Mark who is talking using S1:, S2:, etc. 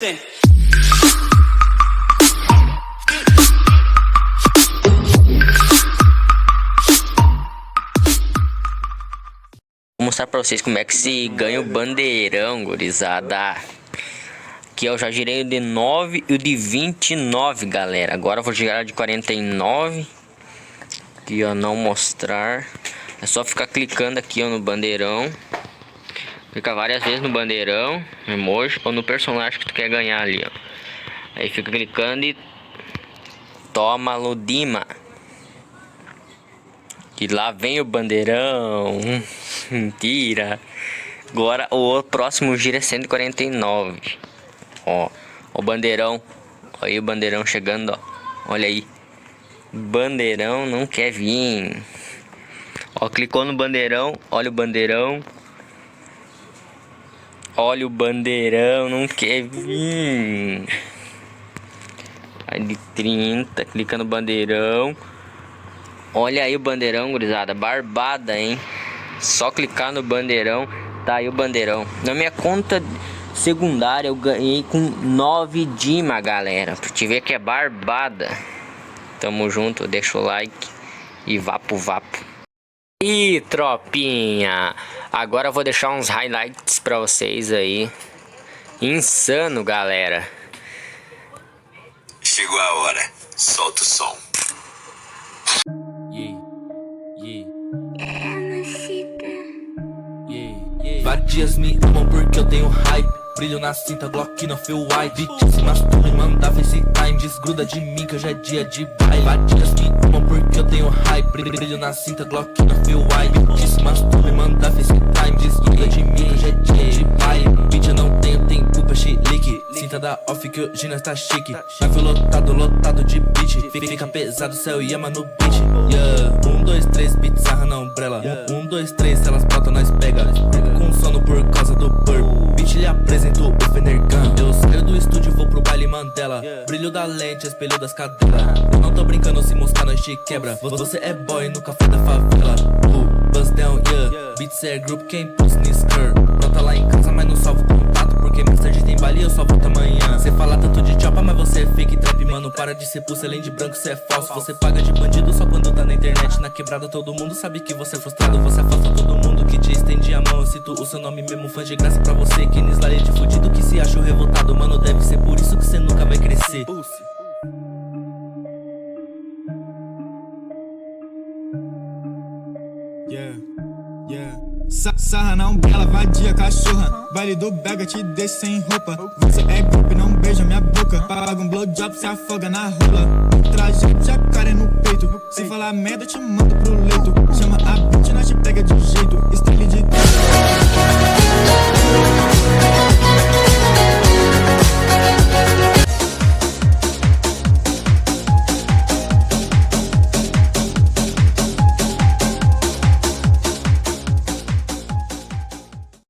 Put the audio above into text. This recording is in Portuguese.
S1: Vou mostrar pra vocês como é que se ganha o bandeirão, gurizada. Aqui eu já girei o de 9 e o de 29, galera. Agora eu vou girar o de 49. Aqui, ó, não mostrar. É só ficar clicando aqui, ó, no bandeirão. Clica várias vezes no bandeirão, emoji, ou no personagem que tu quer ganhar ali, ó. Aí fica clicando e toma Ludima. Que lá vem o bandeirão. Mentira. Agora o próximo giro é 149. Ó, o bandeirão. Aí o bandeirão chegando, ó. Olha aí. Bandeirão não quer vir. Ó, clicou no bandeirão. Olha o bandeirão. Olha o bandeirão, não quer vir. Aí de 30, clica no bandeirão. Olha aí o bandeirão, gurizada. Barbada, hein? Só clicar no bandeirão. Tá aí o bandeirão. Na minha conta secundária eu ganhei com 9 Dima, galera. Pra te ver que é barbada. Tamo junto, deixa o like. E vapo. E tropinha, agora eu vou deixar uns highlights pra vocês aí. Insano, galera.
S2: Chegou a hora, solta o som.
S3: Vadias me amam porque eu tenho hype. Brilho na cinta, Glock no feel white. Bitch se masturba e manda FaceTime. Desgruda de mim que hoje é dia de baile. Vadias me amam porque eu tenho hype. Brilho na cinta, Glock no feel white. Bitch se masturba e manda FaceTime. Desgruda de mim que hoje é dia de baile. Bitch eu não tenho tempo pra chilique. Cinta da off que hoje nós tá chique. Navio lotado de beat. Fica pesado, céu e ama no beat. Yeah, 1, 2, 3, beat sarra na umbrella. 1, 2, 3, se elas brotam nós pega. Com sono por causa do burp. Bitch lhe apresento o Fenergan. Eu saio do estúdio, vou pro baile Mandela. Brilho da lente, espelho das cadelas. Eu não tô brincando, se mostrar nós te quebra. Você é boy no café da favela. Buzz down, yeah. Beats é group, quem pus no skirt. Brota lá em casa, mas não salvo contato. Porque mais tarde tem baile e eu só volto amanhã. Cê fala tanto de chopa, mas você é fake trap, mano. Para de ser pulso, além de branco, cê é falso. Você paga de bandido só quando tá na internet. Na quebrada todo mundo sabe que você é frustrado. Você afasta todo mundo que te estende a mão. Eu cito o seu nome mesmo, fã de graça pra você. Que nislare de fudido que se acha revoltado. Mano, deve ser por isso que cê nunca vai crescer.
S4: Sarra na umbrella, vadia, cachorra. Baile do Bega, te deixa sem roupa. Você é grupo e não beija minha boca. Paga um blowjob, se afoga na rola. Traje de jacaré no peito. Se falar merda, te mando pro leito. Chama a bitch, nós te pega de jeito. Estrela de